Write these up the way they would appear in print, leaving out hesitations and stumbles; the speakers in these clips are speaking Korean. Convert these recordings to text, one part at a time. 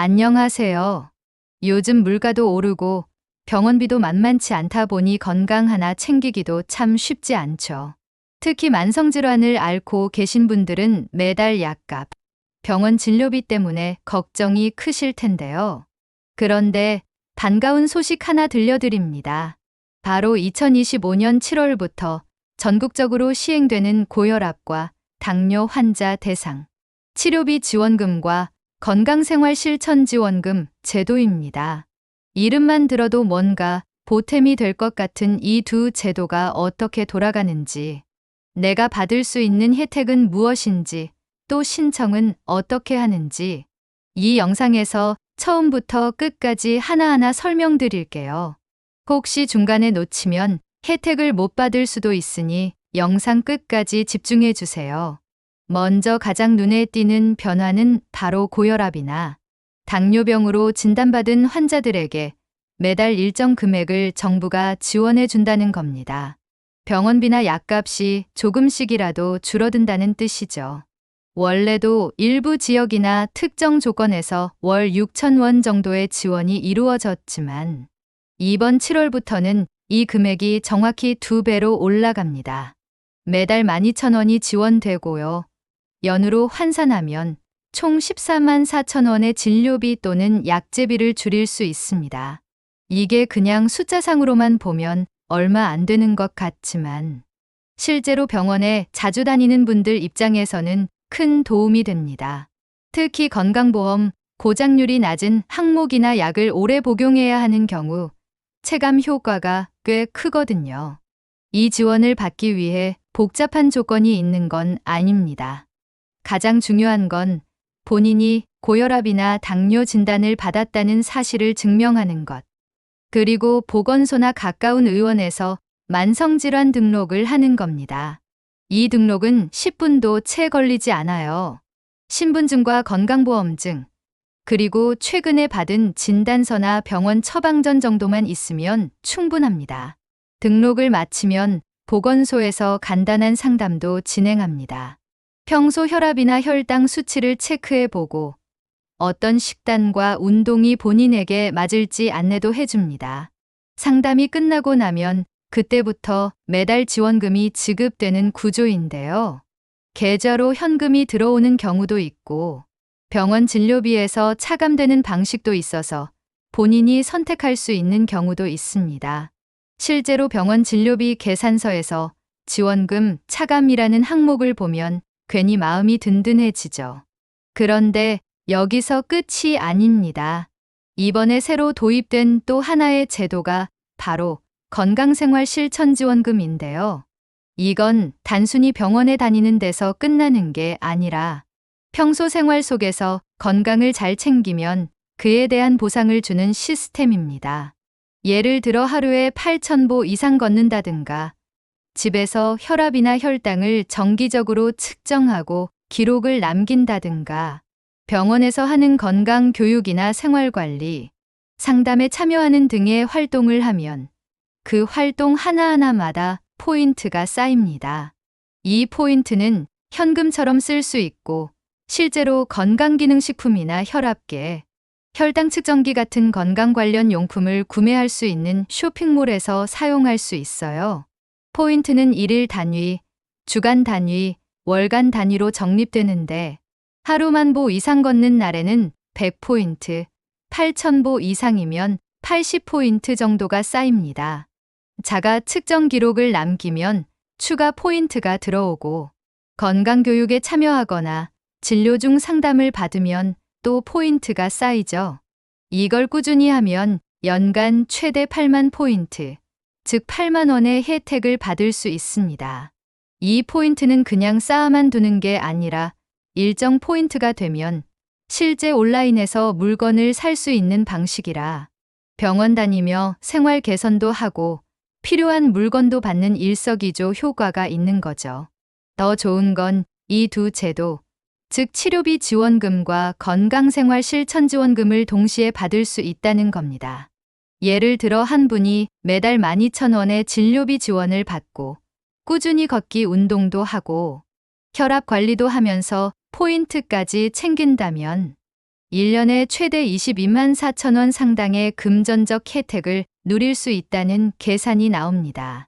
안녕하세요. 요즘 물가도 오르고 병원비도 만만치 않다 보니 건강 하나 챙기기도 참 쉽지 않죠. 특히 만성질환을 앓고 계신 분들은 매달 약값, 병원 진료비 때문에 걱정이 크실 텐데요. 그런데 반가운 소식 하나 들려드립니다. 바로 2025년 7월부터 전국적으로 시행되는 고혈압과 당뇨 환자 대상 치료비 지원금과 건강생활실천지원금 제도입니다. 이름만 들어도 뭔가 보탬이 될 것 같은 이 두 제도가 어떻게 돌아가는지, 내가 받을 수 있는 혜택은 무엇인지, 또 신청은 어떻게 하는지 이 영상에서 처음부터 끝까지 하나하나 설명드릴게요. 혹시 중간에 놓치면 혜택을 못 받을 수도 있으니 영상 끝까지 집중해 주세요. 먼저 가장 눈에 띄는 변화는 바로 고혈압이나 당뇨병으로 진단받은 환자들에게 매달 일정 금액을 정부가 지원해 준다는 겁니다. 병원비나 약값이 조금씩이라도 줄어든다는 뜻이죠. 원래도 일부 지역이나 특정 조건에서 월 6,000원 정도의 지원이 이루어졌지만 이번 7월부터는 이 금액이 정확히 2배로 올라갑니다. 매달 12,000원이 지원되고요. 연으로 환산하면 총 14만 4천 원의 진료비 또는 약제비를 줄일 수 있습니다. 이게 그냥 숫자상으로만 보면 얼마 안 되는 것 같지만 실제로 병원에 자주 다니는 분들 입장에서는 큰 도움이 됩니다. 특히 건강보험 고장률이 낮은 항목이나 약을 오래 복용해야 하는 경우 체감 효과가 꽤 크거든요. 이 지원을 받기 위해 복잡한 조건이 있는 건 아닙니다. 가장 중요한 건 본인이 고혈압이나 당뇨 진단을 받았다는 사실을 증명하는 것. 그리고 보건소나 가까운 의원에서 만성질환 등록을 하는 겁니다. 이 등록은 10분도 채 걸리지 않아요. 신분증과 건강보험증, 그리고 최근에 받은 진단서나 병원 처방전 정도만 있으면 충분합니다. 등록을 마치면 보건소에서 간단한 상담도 진행합니다. 평소 혈압이나 혈당 수치를 체크해보고 어떤 식단과 운동이 본인에게 맞을지 안내도 해줍니다. 상담이 끝나고 나면 그때부터 매달 지원금이 지급되는 구조인데요. 계좌로 현금이 들어오는 경우도 있고 병원 진료비에서 차감되는 방식도 있어서 본인이 선택할 수 있는 경우도 있습니다. 실제로 병원 진료비 계산서에서 지원금 차감이라는 항목을 보면 괜히 마음이 든든해지죠. 그런데 여기서 끝이 아닙니다. 이번에 새로 도입된 또 하나의 제도가 바로 건강생활실천지원금인데요. 이건 단순히 병원에 다니는 데서 끝나는 게 아니라 평소 생활 속에서 건강을 잘 챙기면 그에 대한 보상을 주는 시스템입니다. 예를 들어 하루에 8,000보 이상 걷는다든가 집에서 혈압이나 혈당을 정기적으로 측정하고 기록을 남긴다든가 병원에서 하는 건강 교육이나 생활관리, 상담에 참여하는 등의 활동을 하면 그 활동 하나하나마다 포인트가 쌓입니다. 이 포인트는 현금처럼 쓸 수 있고 실제로 건강기능식품이나 혈압계, 혈당 측정기 같은 건강 관련 용품을 구매할 수 있는 쇼핑몰에서 사용할 수 있어요. 포인트는 일일 단위, 주간 단위, 월간 단위로 적립되는데 하루 10,000보 이상 걷는 날에는 100포인트, 8,000보 이상이면 80포인트 정도가 쌓입니다. 자가 측정 기록을 남기면 추가 포인트가 들어오고 건강교육에 참여하거나 진료 중 상담을 받으면 또 포인트가 쌓이죠. 이걸 꾸준히 하면 연간 최대 8만 포인트, 즉 8만 원의 혜택을 받을 수 있습니다. 이 포인트는 그냥 쌓아만 두는 게 아니라 일정 포인트가 되면 실제 온라인에서 물건을 살 수 있는 방식이라 병원 다니며 생활 개선도 하고 필요한 물건도 받는 일석이조 효과가 있는 거죠. 더 좋은 건 이 두 제도, 즉 치료비 지원금과 건강생활 실천지원금을 동시에 받을 수 있다는 겁니다. 예를 들어 한 분이 매달 12,000원의 진료비 지원을 받고 꾸준히 걷기 운동도 하고 혈압 관리도 하면서 포인트까지 챙긴다면 1년에 최대 22만 4천 원 상당의 금전적 혜택을 누릴 수 있다는 계산이 나옵니다.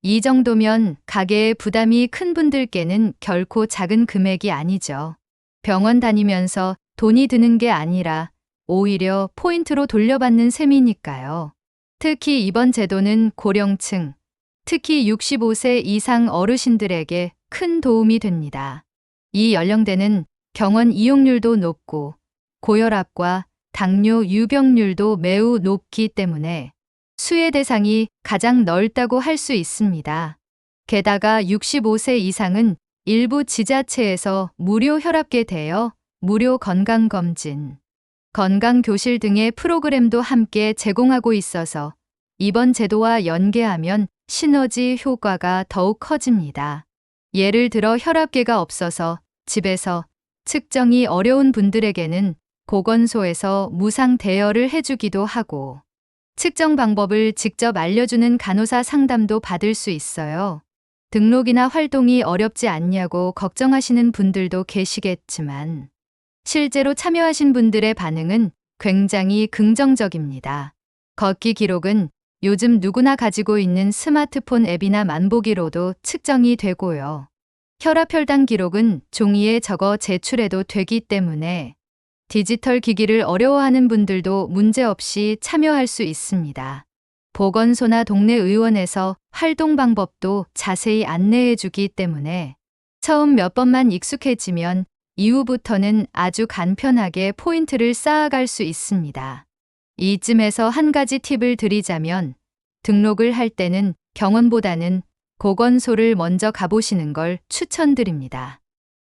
이 정도면 가계의 부담이 큰 분들께는 결코 작은 금액이 아니죠. 병원 다니면서 돈이 드는 게 아니라 오히려 포인트로 돌려받는 셈이니까요. 특히 이번 제도는 고령층, 특히 65세 이상 어르신들에게 큰 도움이 됩니다. 이 연령대는 병원 이용률도 높고 고혈압과 당뇨 유병률도 매우 높기 때문에 수혜 대상이 가장 넓다고 할 수 있습니다. 게다가 65세 이상은 일부 지자체에서 무료 혈압계 대여, 무료 건강검진, 건강교실 등의 프로그램도 함께 제공하고 있어서 이번 제도와 연계하면 시너지 효과가 더욱 커집니다. 예를 들어 혈압계가 없어서 집에서 측정이 어려운 분들에게는 보건소에서 무상 대여를 해주기도 하고 측정 방법을 직접 알려주는 간호사 상담도 받을 수 있어요. 등록이나 활동이 어렵지 않냐고 걱정하시는 분들도 계시겠지만 실제로 참여하신 분들의 반응은 굉장히 긍정적입니다. 걷기 기록은 요즘 누구나 가지고 있는 스마트폰 앱이나 만보기로도 측정이 되고요. 혈압 혈당 기록은 종이에 적어 제출해도 되기 때문에 디지털 기기를 어려워하는 분들도 문제없이 참여할 수 있습니다. 보건소나 동네 의원에서 활동 방법도 자세히 안내해 주기 때문에 처음 몇 번만 익숙해지면 이후부터는 아주 간편하게 포인트를 쌓아갈 수 있습니다. 이쯤에서 한 가지 팁을 드리자면 등록을 할 때는 병원보다는 보건소를 먼저 가보시는 걸 추천드립니다.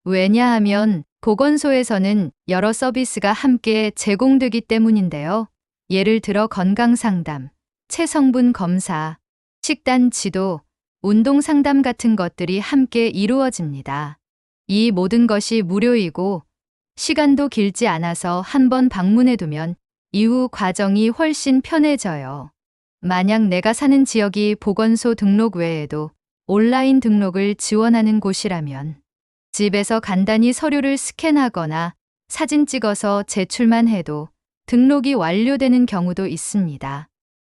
왜냐하면 보건소에서는 여러 서비스가 함께 제공되기 때문인데요. 예를 들어 건강상담, 체성분 검사, 식단 지도, 운동 상담 같은 것들이 함께 이루어집니다. 이 모든 것이 무료이고 시간도 길지 않아서 한번 방문해두면 이후 과정이 훨씬 편해져요. 만약 내가 사는 지역이 보건소 등록 외에도 온라인 등록을 지원하는 곳이라면 집에서 간단히 서류를 스캔하거나 사진 찍어서 제출만 해도 등록이 완료되는 경우도 있습니다.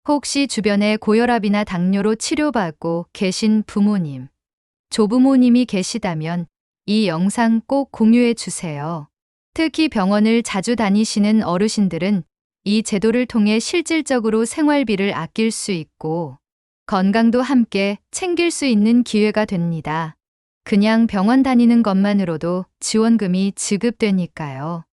혹시 주변에 고혈압이나 당뇨로 치료받고 계신 부모님, 조부모님이 계시다면 이 영상 꼭 공유해 주세요. 특히 병원을 자주 다니시는 어르신들은 이 제도를 통해 실질적으로 생활비를 아낄 수 있고 건강도 함께 챙길 수 있는 기회가 됩니다. 그냥 병원 다니는 것만으로도 지원금이 지급되니까요.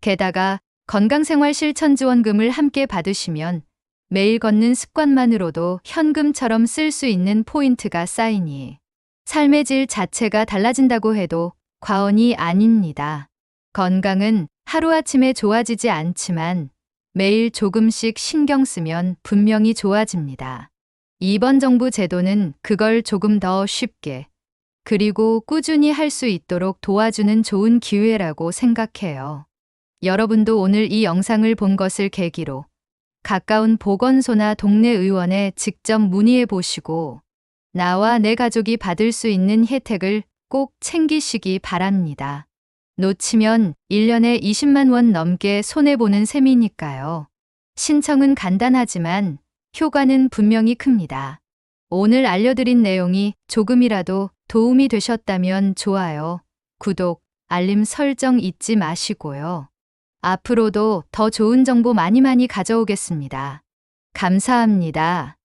게다가 건강생활 실천 지원금을 함께 받으시면 매일 걷는 습관만으로도 현금처럼 쓸 수 있는 포인트가 쌓이니 삶의 질 자체가 달라진다고 해도 과언이 아닙니다. 건강은 하루아침에 좋아지지 않지만 매일 조금씩 신경 쓰면 분명히 좋아집니다. 이번 정부 제도는 그걸 조금 더 쉽게 그리고 꾸준히 할 수 있도록 도와주는 좋은 기회라고 생각해요. 여러분도 오늘 이 영상을 본 것을 계기로 가까운 보건소나 동네 의원에 직접 문의해 보시고 나와 내 가족이 받을 수 있는 혜택을 꼭 챙기시기 바랍니다. 놓치면 1년에 20만 원 넘게 손해보는 셈이니까요. 신청은 간단하지만 효과는 분명히 큽니다. 오늘 알려드린 내용이 조금이라도 도움이 되셨다면 좋아요, 구독, 알림 설정 잊지 마시고요. 앞으로도 더 좋은 정보 많이 가져오겠습니다. 감사합니다.